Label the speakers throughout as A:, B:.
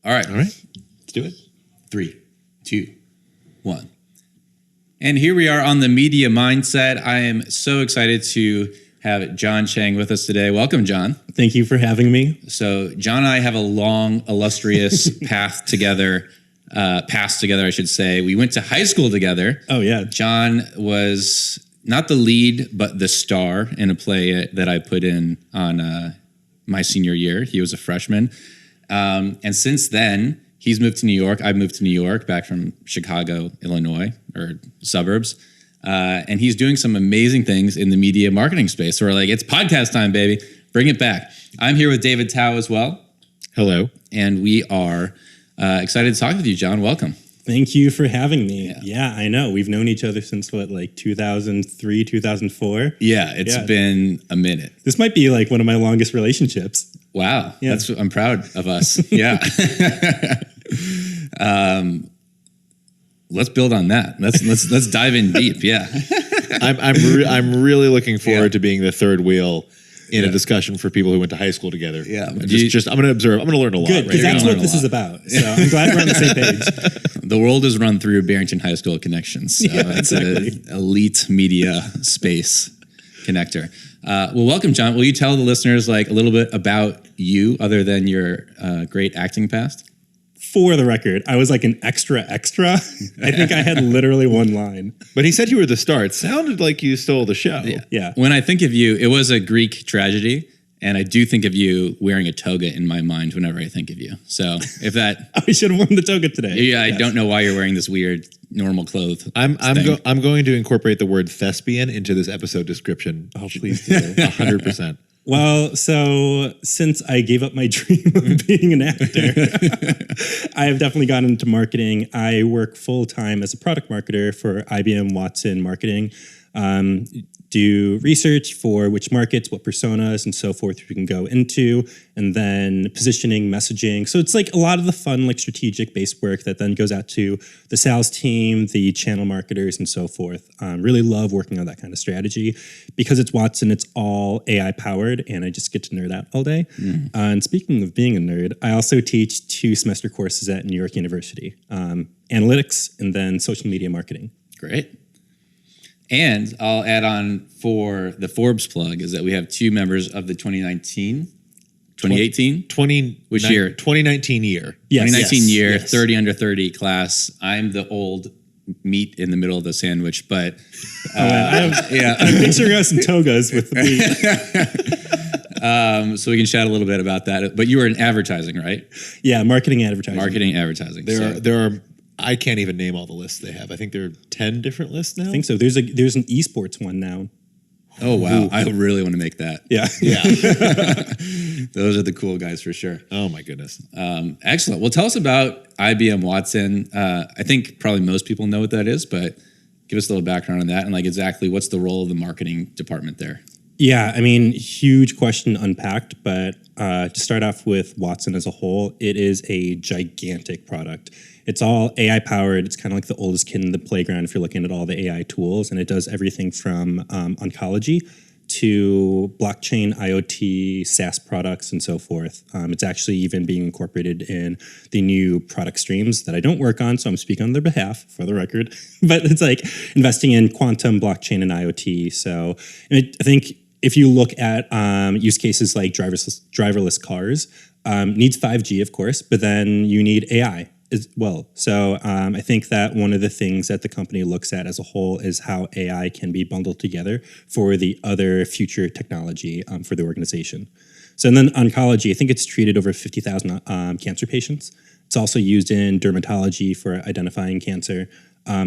A: All right.
B: Let's do it.
A: 3, 2, 1. And here we are on the Media Mindset. I am so excited to have Jon Chang with us today. Welcome, Jon.
C: Thank you for having me.
A: So Jon and I have a long, illustrious past together, I should say. We went to high school together.
C: Oh, yeah.
A: Jon was not the lead, but the star in a play that I put in on my senior year. He was a freshman. And since then, he's moved to New York. I've moved to New York, back from Chicago, Illinois, or suburbs. And he's doing some amazing things in the media marketing space. So we're like, it's podcast time, baby. Bring it back. I'm here with David Tao as well.
B: Hello.
A: And we are excited to talk with you, Jon. Welcome.
C: Thank you for having me. Yeah, I know. We've known each other since, 2003, 2004?
A: Yeah, it's been a minute.
C: This might be like one of my longest relationships.
A: Wow. Yeah. I'm proud of us. Yeah. Let's build on that. Let's dive in deep. Yeah.
B: I'm really looking forward to being the third wheel in a discussion for people who went to high school together.
A: Yeah.
B: I'm going to observe. I'm going to learn a lot.
C: Good, because that's what this is about. So I'm glad we're on the same page.
A: The world is run through Barrington High School connections. So it's an elite media space connector. Well, welcome, Jon. Will you tell the listeners a little bit about you, other than your great acting past?
C: For the record, I was like an extra. I think I had literally one line.
B: But he said you were the star. It sounded like you stole the show.
C: Yeah.
A: When I think of you, it was a Greek tragedy. And I do think of you wearing a toga in my mind whenever I think of you. So if that...
C: I should have worn the toga today.
A: Yeah, I don't know why you're wearing this weird normal clothes.
B: I'm going to incorporate the word thespian into this episode description.
C: Oh, please do.
B: 100%.
C: Well, so since I gave up my dream of being an actor, I have definitely gotten into marketing. I work full-time as a product marketer for IBM Watson Marketing. Do research for which markets, what personas, and so forth we can go into, and then positioning, messaging. So it's like a lot of the fun, strategic-based work that then goes out to the sales team, the channel marketers, and so forth. Really love working on that kind of strategy. Because it's Watson, it's all AI-powered, and I just get to nerd out all day. And speaking of being a nerd, I also teach 2-semester courses at New York University, analytics and then social media marketing.
A: Great. And I'll add on for the Forbes plug is that we have 2 members of the 2018? Which year?
B: 2019 year.
C: Yes.
A: 2019 year,
C: yes.
A: 30 under 30 class. I'm the old meat in the middle of the sandwich, but
C: I'm picturing us in togas with the meat.
A: So we can chat a little bit about that. But you were in advertising, right?
C: Yeah, marketing and advertising.
A: Marketing, advertising.
B: There are. I can't even name all the lists they have. I think there are 10 different lists now.
C: I think so. There's an esports one now.
A: Oh, wow. I really want to make that.
C: Yeah.
A: Those are the cool guys for sure.
B: Oh, my goodness.
A: Excellent. Well, tell us about IBM Watson. I think probably most people know what that is, but give us a little background on that and exactly what's the role of the marketing department there?
C: Yeah, I mean, huge question unpacked, but to start off with Watson as a whole, it is a gigantic product. It's all AI powered. It's kind of like the oldest kid in the playground if you're looking at all the AI tools, and it does everything from oncology to blockchain, IoT, SaaS products, and so forth. It's actually even being incorporated in the new product streams that I don't work on, so I'm speaking on their behalf, for the record. But it's investing in quantum, blockchain, and IoT. So I think if you look at use cases like driverless cars, needs 5G, of course, but then you need AI as well. So I think that one of the things that the company looks at as a whole is how AI can be bundled together for the other future technology for the organization. So and then oncology, I think it's treated over 50,000 cancer patients. It's also used in dermatology for identifying cancer.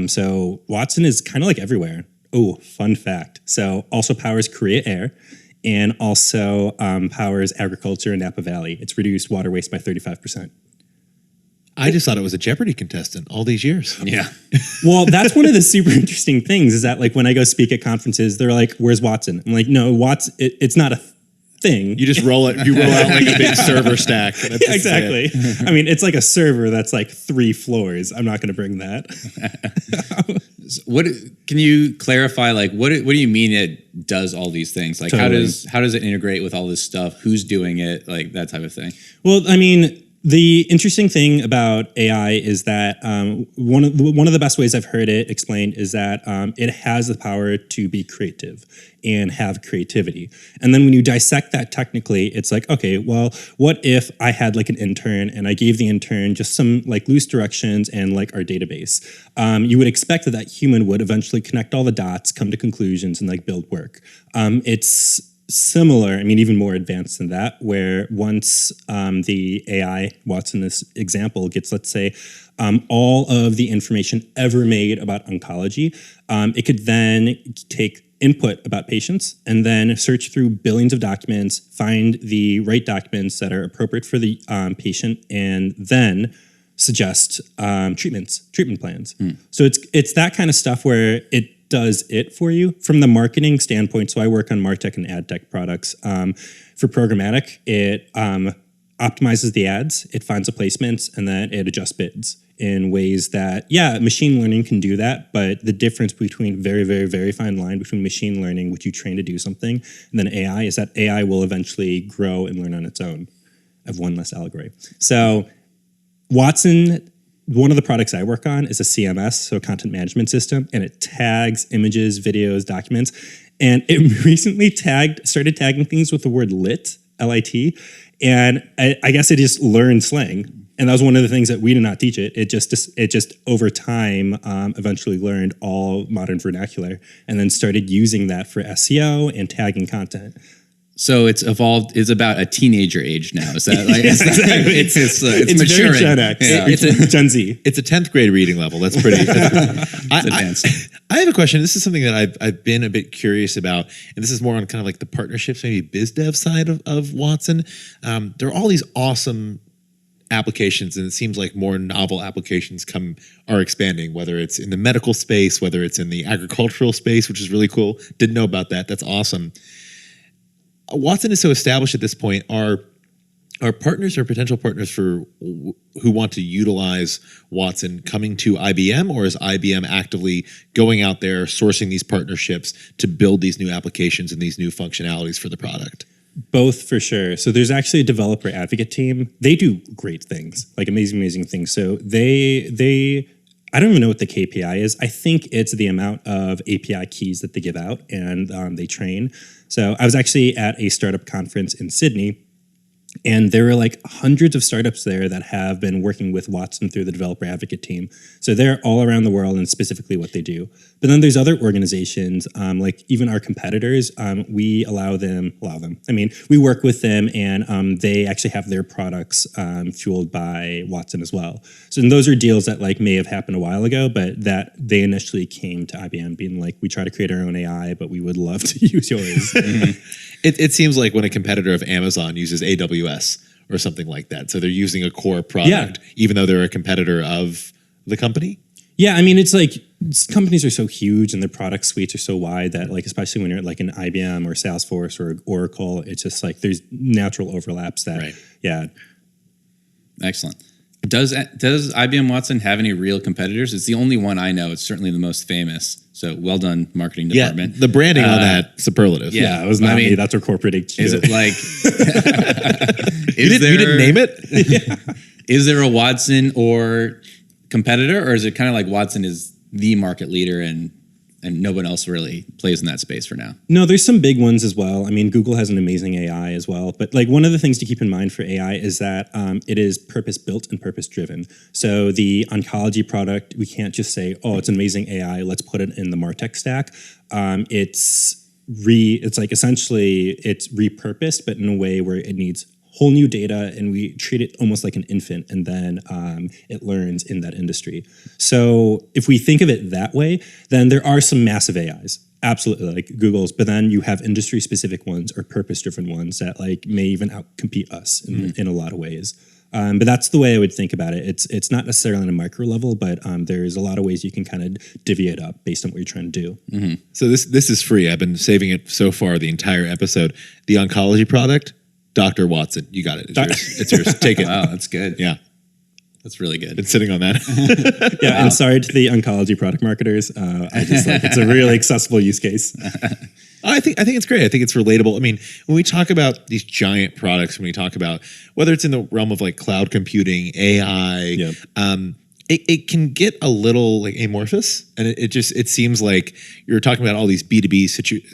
C: So Watson is kind of everywhere. Oh, fun fact. So also powers Korea Air and also powers agriculture in Napa Valley. It's reduced water waste by 35%.
B: I just thought it was a Jeopardy contestant all these years.
A: Yeah.
C: Well, that's one of the super interesting things is that when I go speak at conferences, they're like, where's Watson? I'm like, no, it's not a thing.
B: You just roll it. You roll out like a big server stack. That's
C: Yeah, exactly. I mean, it's like a server that's like 3 floors. I'm not going to bring that.
A: What can you clarify? Like, what do you mean it does all these things? Like,
C: Totally.
A: how does it integrate with all this stuff? Who's doing it? Like that type of thing.
C: Well, I mean, The interesting thing about AI is that one of the best ways I've heard it explained is that it has the power to be creative and have creativity. And then when you dissect that technically, it's like, okay, well, what if I had like an intern and I gave the intern just some like loose directions and like our database? You would expect that that human would eventually connect all the dots, come to conclusions, and like build work. It's similar, I mean, even more advanced than that, where once the AI, Watson, this example, gets, let's say, all of the information ever made about oncology, it could then take input about patients and then search through billions of documents, find the right documents that are appropriate for the patient, and then suggest treatment plans. So it's that kind of stuff where it does it for you from the marketing standpoint. So I work on MarTech and ad tech products. For programmatic, it optimizes the ads, it finds the placements, and then it adjusts bids in ways that, yeah, machine learning can do that, but the difference between very, very, very fine line between machine learning, which you train to do something, and then AI is that AI will eventually grow and learn on its own. I have one less allegory. So Watson, one of the products I work on is a CMS, so a content management system, and it tags images, videos, documents. And it recently started tagging things with the word lit, L-I-T, and I guess it just learned slang. And that was one of the things that we did not teach it. It just over time eventually learned all modern vernacular and then started using that for SEO and tagging content.
A: So it's evolved. It's about a teenager age now. Is that like?
C: Exactly.
A: It's maturing.
C: Very Gen X.
A: Yeah.
C: It's Gen Z.
B: It's a 10th grade reading level. That's pretty.
A: advanced.
B: I have a question. This is something that I've been a bit curious about, and this is more on kind of like the partnerships, maybe biz dev side of Watson. There are all these awesome applications, and it seems like more novel applications are expanding, whether it's in the medical space, whether it's in the agricultural space, which is really cool. Didn't know about that. That's awesome. Watson is so established at this point. Are partners or potential partners who want to utilize Watson coming to IBM, or is IBM actively going out there sourcing these partnerships to build these new applications and these new functionalities for the product?
C: Both for sure. So there's actually a developer advocate team. They do great things, like amazing things. So they I don't even know what the KPI is. I think it's the amount of API keys that they give out and they train. So I was actually at a startup conference in Sydney, and there were like hundreds of startups there that have been working with Watson through the developer advocate team. So they're all around the world and specifically what they do. But then there's other organizations, like even our competitors, we allow them. I mean, we work with them, and they actually have their products fueled by Watson as well. So and those are deals that like may have happened a while ago, but that they initially came to IBM being like, we try to create our own AI, but we would love to use yours.
B: It seems like when a competitor of Amazon uses AWS or something like that. So they're using a core product, even though they're a competitor of the company.
C: Yeah, I mean, it's like companies are so huge and their product suites are so wide that, like, especially when you're at like an IBM or Salesforce or Oracle, it's just like there's natural overlaps that, yeah.
A: Excellent. Does IBM Watson have any real competitors? It's the only one I know. It's certainly the most famous. So well done, marketing department.
B: Yeah, the branding on that superlative.
C: Yeah, it was not me. That's our corporate HQ.
A: Is it like?
B: You didn't name it?
A: Is there a Watson or competitor, or is it kind of like Watson is the market leader and no one else really plays in that space for now?
C: No, there's some big ones as well. I mean, Google has an amazing AI as well. But like one of the things to keep in mind for AI is that it is purpose built and purpose driven. So the oncology product, we can't just say, oh, it's an amazing AI, let's put it in the MarTech stack. It's like essentially it's repurposed, but in a way where it needs whole new data, and we treat it almost like an infant, and then it learns in that industry. So if we think of it that way, then there are some massive AIs, absolutely, like Google's, but then you have industry-specific ones or purpose-driven ones that like may even outcompete us in a lot of ways. But that's the way I would think about it. It's not necessarily on a micro level, but there's a lot of ways you can kind of divvy it up based on what you're trying to do.
B: Mm-hmm. So this is free. I've been saving it so far, the entire episode. The oncology product, Dr. Watson, you got it. It's yours. Take it.
A: Wow, that's good.
B: Yeah.
A: That's really good.
B: Been sitting on that.
C: Yeah, and sorry to the oncology product marketers. I just like it's a really accessible use case.
B: I think it's great. I think it's relatable. I mean, when we talk about these giant products, when we talk about whether it's in the realm of like cloud computing, AI,
C: Yeah.
B: It can get a little like amorphous, and it seems like you're talking about all these B2B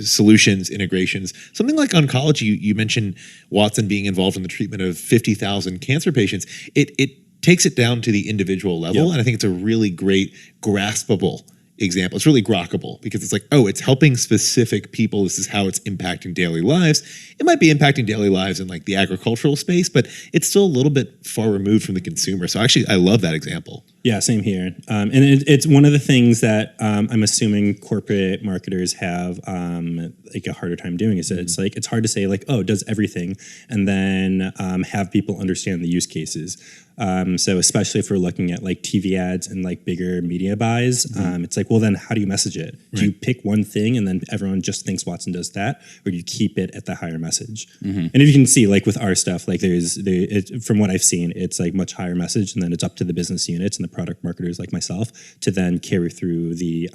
B: solutions, integrations. Something like oncology, you mentioned Watson being involved in the treatment of 50,000 cancer patients. It takes it down to the individual level, and I think it's a really great graspable example. It's really grokkable because it's like, oh, it's helping specific people. This is how it's impacting daily lives. It might be impacting daily lives in like the agricultural space, but it's still a little bit far removed from the consumer. So actually, I love that example.
C: Yeah, same here. And it's one of the things that I'm assuming corporate marketers have like a harder time doing is that it's like, it's hard to say like, oh, it does everything, and then have people understand the use cases. So especially if we're looking at like TV ads and like bigger media buys, it's like, well, then how do you message it? Do you pick one thing and then everyone just thinks Watson does that, or do you keep it at the higher message? And if you can see, like with our stuff, like from what I've seen, it's like much higher message, and then it's up to the business units and the product marketers like myself to then carry through the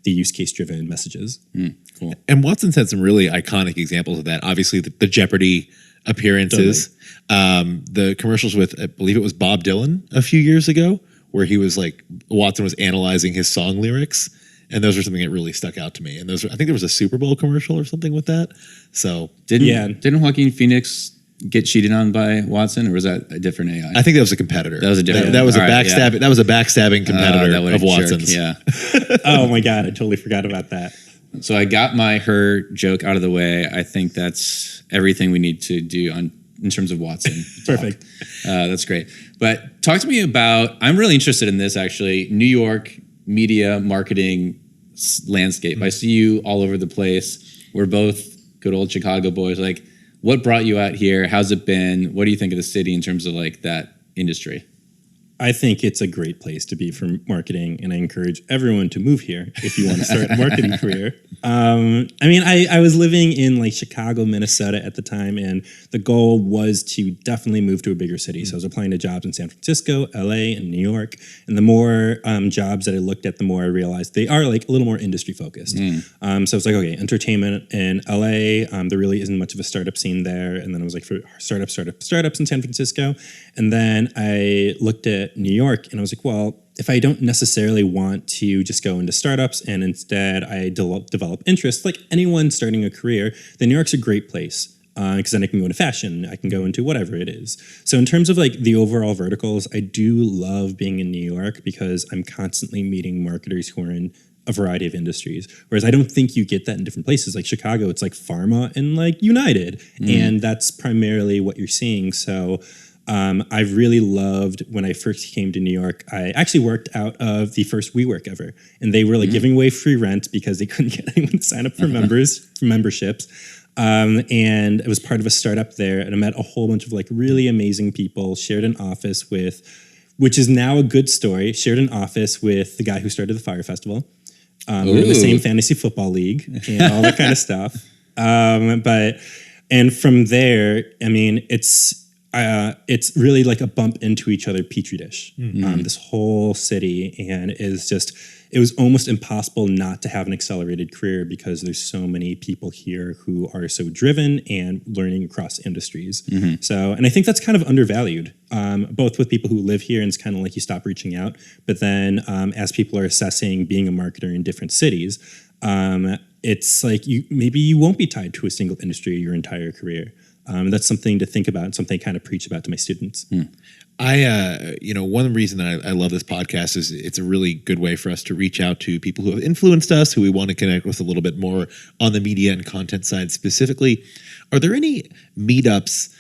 C: use case driven messages.
A: Cool.
B: And Watson's had some really iconic examples of that. Obviously, the Jeopardy appearances, the commercials with, I believe it was Bob Dylan a few years ago, where he was like, Watson was analyzing his song lyrics, and those are something that really stuck out to me. And I think there was a Super Bowl commercial or something with that. So
A: didn't Joaquin Phoenix get cheated on by Watson, or was that a different AI?
B: I think that was a competitor.
A: That was a different.
B: That was a
A: All right,
B: backstab.
A: yeah.
B: That was a backstabbing competitor
A: That
B: of Watson's.
A: Yeah.
C: Oh my God, I totally forgot about that.
A: So I got her joke out of the way. I think that's everything we need to do in terms of Watson.
C: Perfect.
A: That's great. But talk to me about, I'm really interested in this actually, New York media marketing landscape. I see you all over the place. We're both good old Chicago boys. Like, what brought you out here? How's it been? What do you think of the city in terms of like that industry?
C: I think it's a great place to be for marketing, and I encourage everyone to move here if you want to start a marketing career. I mean, I was living in like Chicago, Minnesota at the time, and the goal was to definitely move to a bigger city. So I was applying to jobs in San Francisco, LA, and New York. And the more jobs that I looked at, the more I realized they are like a little more industry focused. So I was like, okay, entertainment in LA, there really isn't much of a startup scene there. And then I was like, for startups in San Francisco. And then I looked at New York, and I was like, well, if I don't necessarily want to just go into startups and instead I develop interest, like anyone starting a career, then New York's a great place because then I can go into fashion, I can go into whatever it is. So in terms of like the overall verticals, I do love being in New York because I'm constantly meeting marketers who are in a variety of industries. Whereas I don't think you get that in different places. Like Chicago, it's like pharma and like United. And that's primarily what you're seeing. So I really loved when I first came to New York. I actually worked out of the first WeWork ever, and they were like giving away free rent because they couldn't get anyone to sign up for memberships. And it was part of a startup there, and I met a whole bunch of like really amazing people. Shared an office with, which is now a good story. Shared an office with the guy who started the Fire Festival. We were in the same fantasy football league and all that kind of stuff. And from there, I mean, it's really like a bump into each other petri dish. This whole city, and it was almost impossible not to have an accelerated career because there's so many people here who are so driven and learning across industries. So, and I think that's kind of undervalued, both with people who live here, and it's kind of like you stop reaching out. But then as people are assessing being a marketer in different cities, it's like maybe you won't be tied to a single industry your entire career. That's something to think about and something I kind of preach about to my students.
B: One reason that I love this podcast is it's a really good way for us to reach out to people who have influenced us, who we want to connect with a little bit more on the media and content side specifically. Are there any meetups,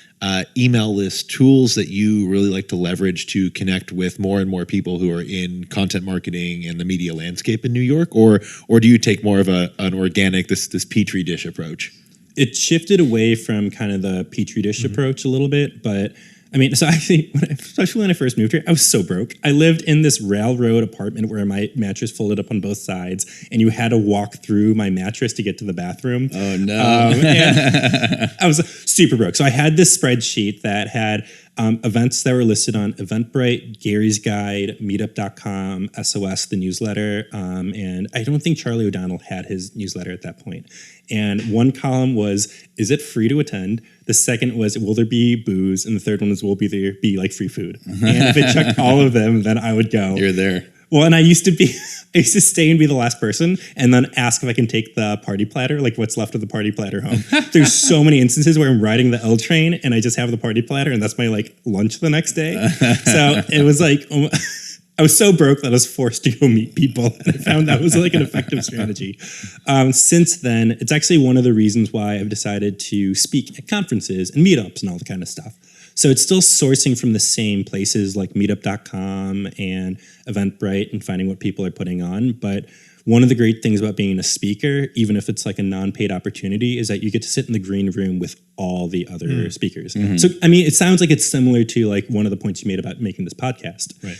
B: email list tools that you really like to leverage to connect with more and more people who are in content marketing and the media landscape in New York? Or do you take more of an organic, this petri dish approach?
C: It shifted away from kind of the petri dish approach a little bit, but I mean, so actually, especially when I first moved here, I was so broke. I lived in this railroad apartment where my mattress folded up on both sides, and you had to walk through my mattress to get to the bathroom.
A: Oh no!
C: And I was super broke. So I had this spreadsheet that had events that were listed on Eventbrite, Gary's Guide, Meetup.com, SOS, the newsletter, and I don't think Charlie O'Donnell had his newsletter at that point. And one column was, is it free to attend? The second was, will there be booze? And the third one was, will there be like free food? And if it checked all of them, then I would go.
A: You're there.
C: Well, and I used to stay and be the last person and then ask if I can take the party platter, like what's left of the party platter home. There's so many instances where I'm riding the L train and I just have the party platter and that's my like lunch the next day. So it was like, I was so broke that I was forced to go meet people. And I found that was like an effective strategy. Since then, it's actually one of the reasons why I've decided to speak at conferences and meetups and all the kind of stuff. So it's still sourcing from the same places like meetup.com and Eventbrite and finding what people are putting on. But one of the great things about being a speaker, even if it's like a non-paid opportunity, is that you get to sit in the green room with all the other speakers. Mm-hmm. So, I mean, it sounds like it's similar to like one of the points you made about making this podcast.
B: Right.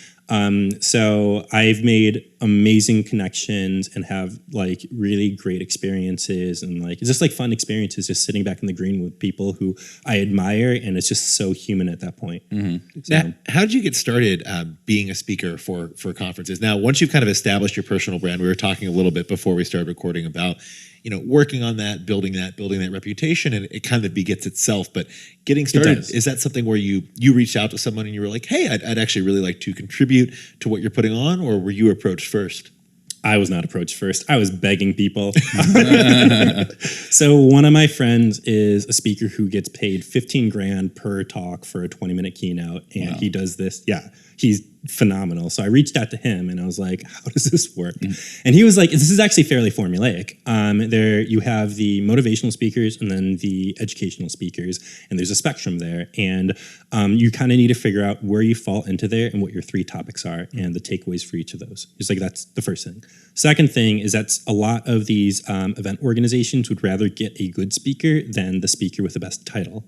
C: So I've made amazing connections and have like really great experiences and like, it's just like fun experiences just sitting back in the green with people who I admire. And it's just so human at that point.
B: Mm-hmm. So, now, how did you get started being a speaker for conferences? Now, once you've kind of established your personal brand, we were talking a little bit before we started recording about, you know, working on that, building that reputation, and it kind of begets itself. But getting started, is that something where you reached out to someone and you were like, hey, I'd actually really like to contribute to what you're putting on, or were you approached first?
C: I was not approached first. I was begging people. So one of my friends is a speaker who gets paid $15,000 per talk for a 20-minute keynote, and he does this. Yeah, he's phenomenal. So I reached out to him and I was like, how does this work? And he was like, this is actually fairly formulaic. There you have the motivational speakers and then the educational speakers, and there's a spectrum there. And you kind of need to figure out where you fall into there and what your 3 topics are and the takeaways for each of those. Just like that's the first thing. Second thing is that a lot of these event organizations would rather get a good speaker than the speaker with the best title.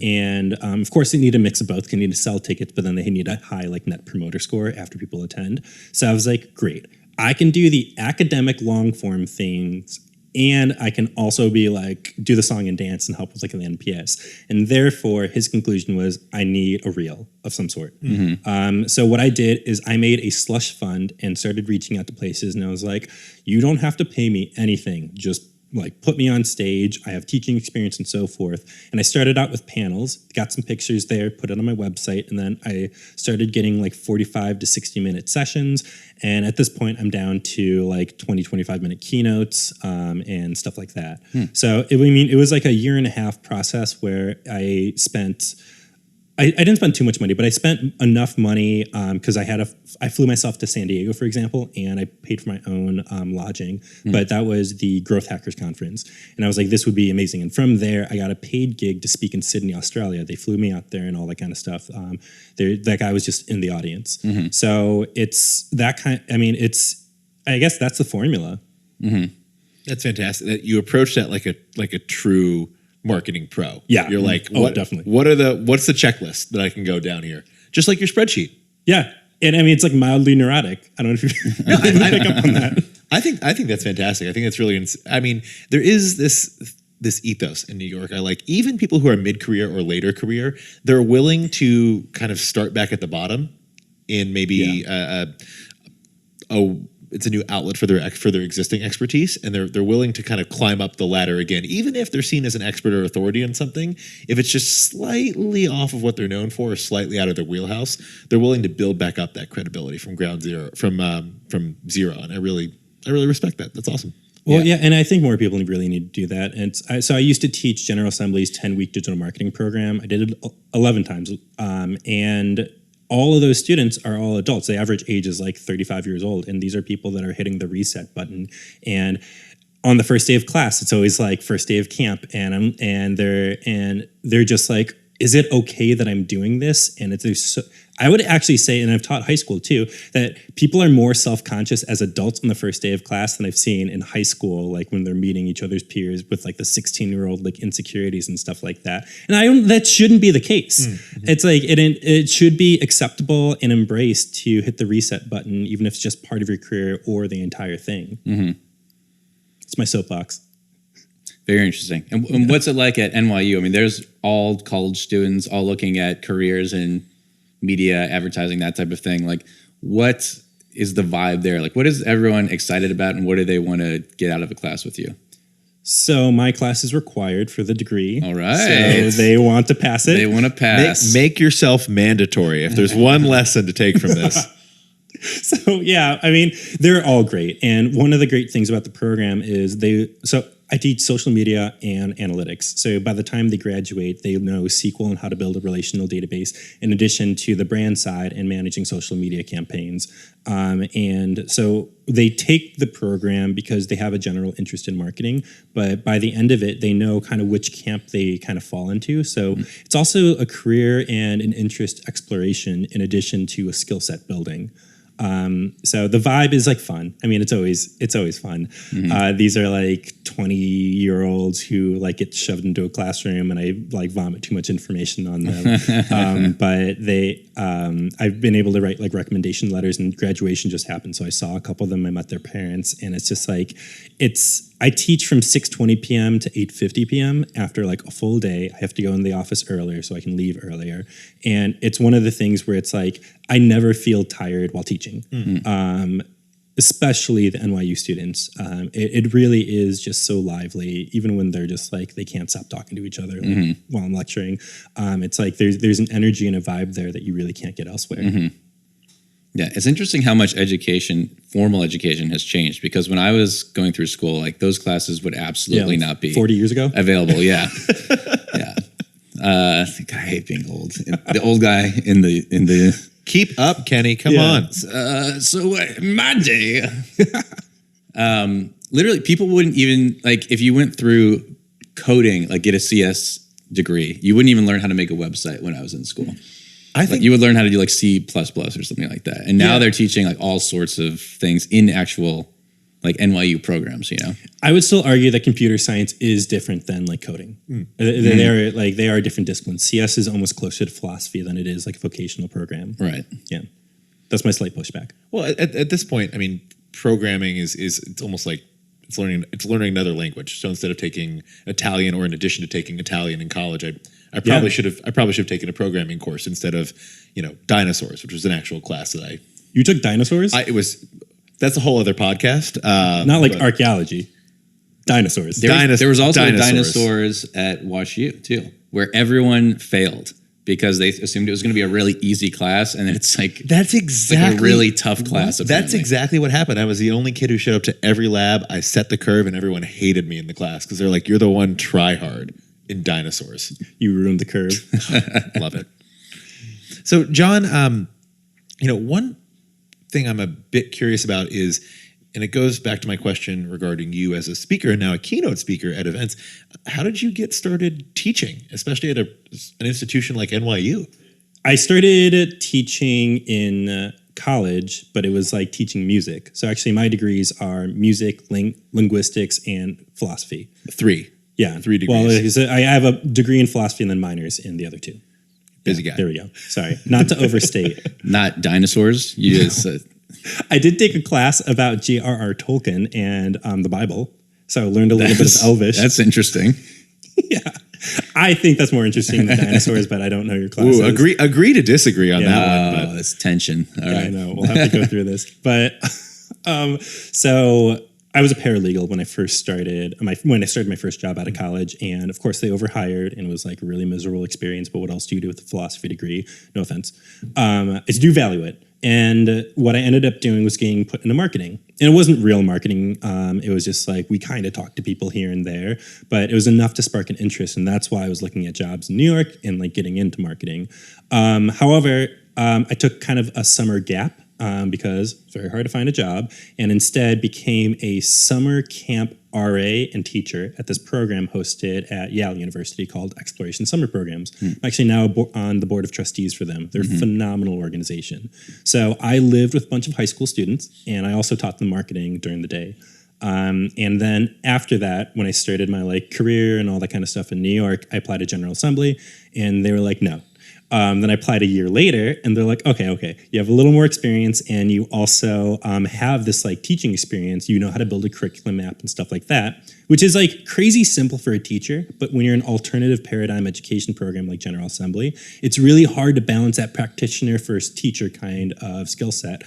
C: And of course, they need a mix of both. They need to sell tickets, but then they need a high like net promoter score after people attend. So I was like, great, I can do the academic long form things, and I can also be like do the song and dance and help with like the NPS. And therefore, his conclusion was, I need a reel of some sort. So what I did is I made a slush fund and started reaching out to places, and I was like, you don't have to pay me anything, just like put me on stage. I have teaching experience and so forth. And I started out with panels, got some pictures there, put it on my website. And then I started getting like 45 to 60 minute sessions. And at this point, I'm down to like 20, 25 minute keynotes and stuff like that. So it was like a 1.5 year process where I spent, I didn't spend too much money, but I spent enough money because I flew myself to San Diego, for example, and I paid for my own lodging. But that was the Growth Hackers Conference. And I was like, this would be amazing. And from there, I got a paid gig to speak in Sydney, Australia. They flew me out there and all that kind of stuff. That guy was just in the audience. So it's that kind, I guess that's the formula.
B: That's fantastic. That you approach that like a true marketing pro.
C: Yeah.
B: You're like,
C: definitely.
B: What's the checklist that I can go down here? Just like your spreadsheet.
C: Yeah. And I mean, it's like mildly neurotic. I don't know if you pick up on that.
B: I think that's fantastic. I think that's really, there is this ethos in New York. I like even people who are mid-career or later career, they're willing to kind of start back at the bottom in maybe it's a new outlet for their existing expertise, and they're willing to kind of climb up the ladder again, even if they're seen as an expert or authority on something. If it's just slightly off of what they're known for or slightly out of their wheelhouse, they're willing to build back up that credibility from ground zero, from zero. And I really respect that. That's awesome.
C: Well, yeah, and I think more people really need to do that. And so I used to teach General Assembly's 10-week digital marketing program. I did it 11 times, and all of those students are all adults. The average age is like 35 years old. And these are people that are hitting the reset button. And on the first day of class, it's always like first day of camp. And they're just like, is it okay that I'm doing this? And I would actually say, and I've taught high school too, that people are more self-conscious as adults on the first day of class than I've seen in high school, like when they're meeting each other's peers with like the 16-year-old like insecurities and stuff like that. And that shouldn't be the case. It's like it should be acceptable and embraced to hit the reset button, even if it's just part of your career or the entire thing. It's my soapbox.
A: Very interesting. And what's it like at NYU? I mean, there's all college students all looking at careers in media, advertising, that type of thing. Like, what is the vibe there? Like, what is everyone excited about, and what do they want to get out of a class with you?
C: So my class is required for the degree.
A: All right.
C: So they want to pass it.
A: They want to pass.
B: Make yourself mandatory. If there's one lesson to take from this.
C: So yeah, I mean, they're all great. And one of the great things about the program is I teach social media and analytics. So by the time they graduate, they know SQL and how to build a relational database, in addition to the brand side and managing social media campaigns. And so they take the program because they have a general interest in marketing, but by the end of it, they know kind of which camp they kind of fall into. So it's also a career and an interest exploration in addition to a skill set building. So the vibe is like fun. I mean, it's always fun. These are like 20-year-olds who like get shoved into a classroom and I like vomit too much information on them. But I've been able to write like recommendation letters, and graduation just happened. So I saw a couple of them. I met their parents, and it's just like, I teach from 6:20 p.m. to 8:50 p.m. After like a full day. I have to go in the office earlier so I can leave earlier. And it's one of the things where it's like, I never feel tired while teaching, especially the NYU students. It really is just so lively, even when they're just like, they can't stop talking to each other like, while I'm lecturing. It's like there's an energy and a vibe there that you really can't get elsewhere.
A: Yeah, it's interesting how much formal education has changed, because when I was going through school, like those classes would absolutely not be
C: 40 years ago
A: available. Yeah. Yeah. I hate being old. The old guy in the
B: Keep up, Kenny. Come on.
A: My day, literally people wouldn't even, like, if you went through coding, like get a CS degree, you wouldn't even learn how to make a website when I was in school. I think you would learn how to do like C++ or something like that. And now they're teaching like all sorts of things in actual like NYU programs, you know?
C: I would still argue that computer science is different than like coding. They are different disciplines. CS is almost closer to philosophy than it is like a vocational program.
A: Right.
C: Yeah. That's my slight pushback.
B: Well, at this point, I mean, programming is it's almost like it's learning another language. So instead of taking Italian, or in addition to taking Italian in college, I probably should have taken a programming course instead of, dinosaurs, which was an actual class that
C: You took dinosaurs?
B: That's a whole other podcast.
C: Not like archaeology. Dinosaurs.
A: There was also dinosaurs at WashU too, where everyone failed because they assumed it was going to be a really easy class, and then it's like
B: that's exactly
A: like a really tough class.
B: That's exactly what happened. I was the only kid who showed up to every lab. I set the curve, and everyone hated me in the class because they're like, "You're the one try hard in dinosaurs."
C: You ruined the curve.
B: Love it. So, John, one thing I'm a bit curious about is, and it goes back to my question regarding you as a speaker and now a keynote speaker at events. How did you get started teaching, especially at an institution like NYU?
C: I started teaching in college, but it was like teaching music. So actually my degrees are music, linguistics, and philosophy.
B: Three.
C: Yeah.
B: 3 degrees.
C: Well, I have a degree in philosophy and then minors in the other two.
B: Busy guy.
C: There we go. Sorry. Not to overstate.
A: Not dinosaurs. You just...
C: I did take a class about J.R.R. Tolkien and the Bible. So I learned a little bit of Elvish.
A: That's interesting.
C: Yeah. I think that's more interesting than dinosaurs, but I don't know your classes.
B: Ooh, agree to disagree on that one.
A: But that's tension. All right.
C: I know. We'll have to go through this. But so I was a paralegal when I first started, when I started my first job out of college. And of course they overhired, and it was like a really miserable experience. But what else do you do with a philosophy degree? No offense. Is do value it. And what I ended up doing was getting put into marketing. And it wasn't real marketing. It was just like, we kind of talked to people here and there, but it was enough to spark an interest. And that's why I was looking at jobs in New York and like getting into marketing. However, I took kind of a summer gap because it's very hard to find a job, and instead became a summer camp RA and teacher at this program hosted at Yale University called Exploration Summer Programs. I'm actually now on the board of trustees for them. They're a phenomenal organization. So I lived with a bunch of high school students, and I also taught them marketing during the day. And then after that, when I started my like career and all that kind of stuff in New York, I applied to General Assembly, and they were like, no. Then I applied a year later, and they're like, okay, you have a little more experience, and you also have this like teaching experience. You know how to build a curriculum map and stuff like that, which is like crazy simple for a teacher. But when you're an alternative paradigm education program like General Assembly, it's really hard to balance that practitioner versus teacher kind of skill set.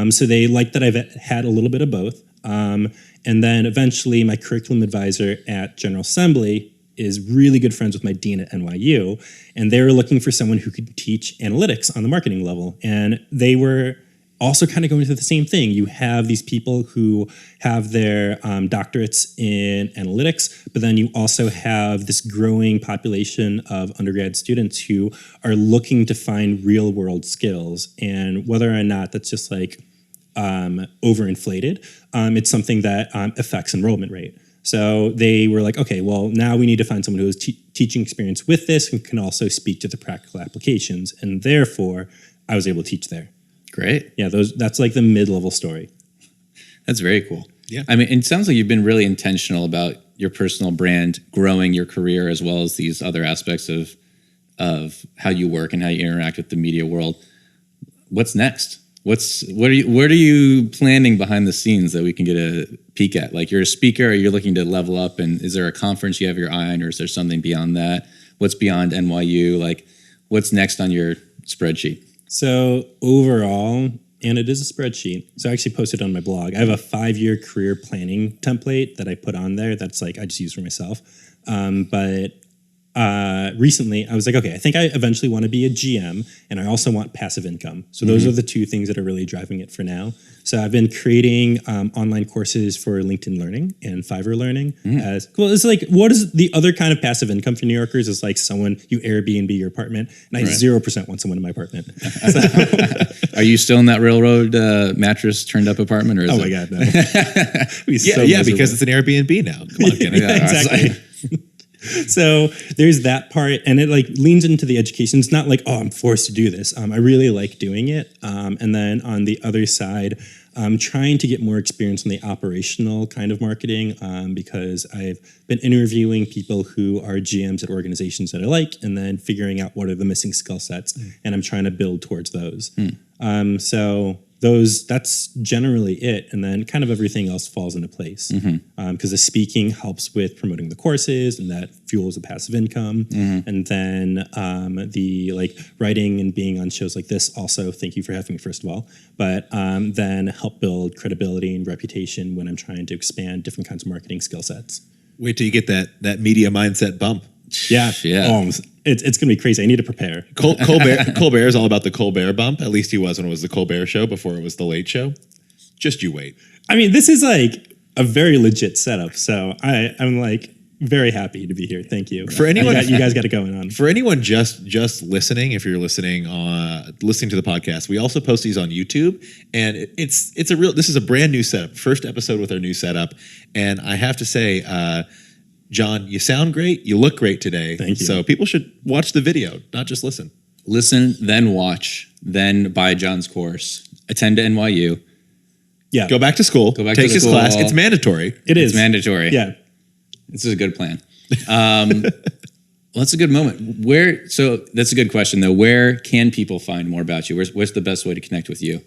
C: So they like that I've had a little bit of both. And then eventually my curriculum advisor at General Assembly is really good friends with my dean at NYU, and they were looking for someone who could teach analytics on the marketing level. And they were also kind of going through the same thing. You have these people who have their doctorates in analytics, but then you also have this growing population of undergrad students who are looking to find real world skills. And whether or not that's just like overinflated, it's something that affects enrollment rate. So they were like, okay, well, now we need to find someone who has teaching experience with this and can also speak to the practical applications. And therefore, I was able to teach there.
A: Great.
C: Yeah, that's like the mid-level story.
A: That's very cool.
B: Yeah.
A: I mean, it sounds like you've been really intentional about your personal brand, growing your career, as well as these other aspects of how you work and how you interact with the media world. What's next? What are you planning behind the scenes that we can get a peek at? Like, you're a speaker, or you're looking to level up, and is there a conference you have your eye on, or is there something beyond that? What's beyond NYU? Like, what's next on your spreadsheet?
C: So overall, and it is a spreadsheet. So I actually posted on my blog. I have a 5-year career planning template that I put on there. That's like I just use for myself. But recently I was like, okay, I think I eventually want to be a GM, and I also want passive income. So those are the two things that are really driving it for now. So I've been creating online courses for LinkedIn Learning and Fiverr Learning. As well, it's like, what is the other kind of passive income for New Yorkers? Is like someone, you Airbnb your apartment, and I 0% want someone in my apartment. So,
A: are you still in that railroad mattress turned up apartment, or is
C: my God, no.
B: Because it's an Airbnb now. Come on, Kenny.
C: Exactly. So there's that part, and it like leans into the education. It's not like, oh, I'm forced to do this. I really like doing it. And then on the other side, I'm trying to get more experience in the operational kind of marketing because I've been interviewing people who are GMs at organizations that I like, and then figuring out what are the missing skill sets, and I'm trying to build towards those. So that's generally it, and then kind of everything else falls into place because the speaking helps with promoting the courses, and that fuels the passive income, and then the like writing and being on shows like this also, thank you for having me first of all, but then help build credibility and reputation when I'm trying to expand different kinds of marketing skill sets.
B: Wait till you get that media mindset bump.
C: Yeah. It's going to be crazy. I need to prepare.
B: Colbert is all about the Colbert bump. At least he was when it was the Colbert Show before it was the Late Show. Just you wait.
C: I mean, this is like a very legit setup. So I'm like very happy to be here. Thank you.
B: For anyone,
C: you guys got it going on.
B: For anyone just listening, if you're listening to the podcast, we also post these on YouTube, and this is a brand new setup. First episode with our new setup, and I have to say, Jon, you sound great. You look great today.
C: Thank you.
B: So people should watch the video, not just listen.
A: Listen, then watch, then buy Jon's course. Attend to NYU.
C: Yeah.
B: Go back to school. Take his class. It's mandatory.
A: It's mandatory.
C: Yeah.
A: This is a good plan. Well, that's a good moment. That's a good question, though. Where can people find more about you? Where's the best way to connect with you?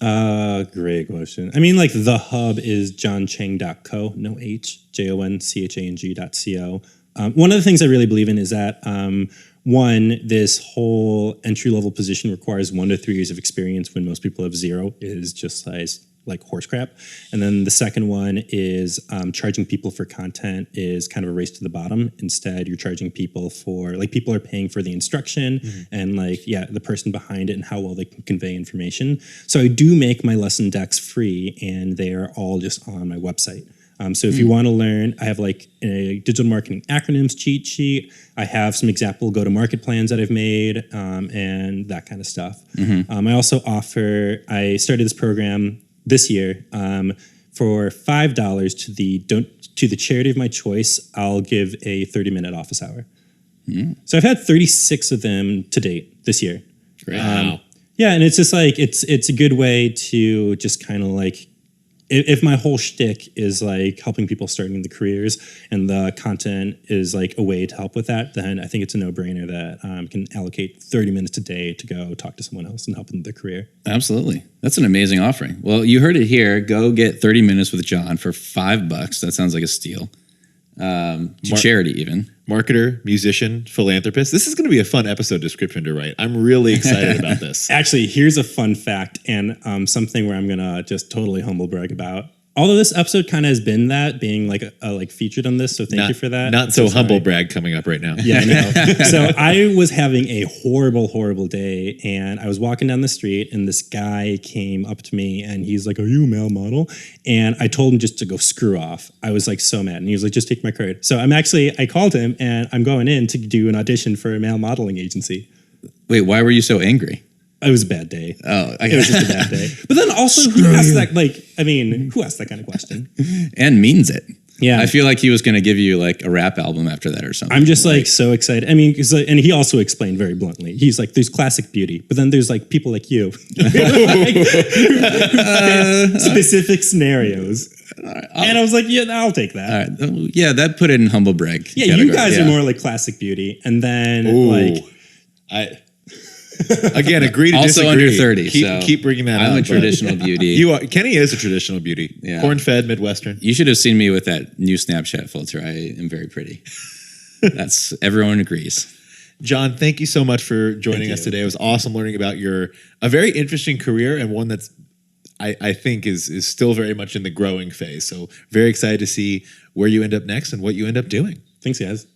C: Great question. I mean, like the hub is jonchang.co, no H, JONCHANG.co. One of the things I really believe in is that, this whole entry-level position requires 1 to 3 years of experience when most people have 0 is just like horse crap. And then the second one is charging people for content is kind of a race to the bottom. Instead, you're charging people people are paying for the instruction and the person behind it and how well they can convey information. So I do make my lesson decks free, and they are all just on my website. So if you want to learn, I have like a digital marketing acronyms cheat sheet. I have some example go-to-market plans that I've made and that kind of stuff. I also I started this program this year for $5 to the charity of my choice. I'll give a 30-minute office hour. So I've had 36 of them to date this year.
A: Great. Wow.
C: Yeah, and it's just like it's a good way to just kind of like if my whole shtick is like helping people starting the careers and the content is like a way to help with that, then I think it's a no-brainer that can allocate 30 minutes a day to go talk to someone else and help them with their career.
A: Absolutely. That's an amazing offering. Well, you heard it here. Go get 30 minutes with Jon for $5. That sounds like a steal. To charity even.
B: Marketer, musician, philanthropist. This is going to be a fun episode description to write. I'm really excited about this.
C: Actually, here's a fun fact and something where I'm going to just totally humble brag about. Although this episode kind of has been that, being like like featured on this, so thank you for that.
B: Not so humble brag coming up right now.
C: Yeah, I know. So I was having a horrible, horrible day, and I was walking down the street, and this guy came up to me, and he's like, "Are you a male model?" And I told him just to go screw off. I was like so mad, and he was like, "Just take my card." So I called him, and I'm going in to do an audition for a male modeling agency.
A: Wait, why were you so angry?
C: It was a bad day.
A: Oh,
C: it was just a bad day. But then also, who asked that? Who asked that kind of question?
A: And means it.
C: Yeah.
A: I feel like he was going to give you like a rap album after that or something.
C: I'm just like so excited. I mean, and he also explained very bluntly. He's like, there's classic beauty, but then there's like people like you. Specific scenarios. And I was like, yeah, I'll take that.
A: All right. Yeah, that put it in humble brag.
C: Yeah,
A: category.
C: you guys are more like classic beauty. And then
B: Again, agree to
A: also
B: disagree.
A: under 30.
B: Keep bringing that up.
A: I'm a traditional beauty.
B: Kenny is a traditional beauty.
A: Yeah.
B: Corn-fed, Midwestern.
A: You should have seen me with that new Snapchat filter. I am very pretty. That's everyone agrees.
B: Jon, thank you so much for joining us today. It was awesome learning about a very interesting career and one that's I think is still very much in the growing phase. So very excited to see where you end up next and what you end up doing.
C: Thanks, guys.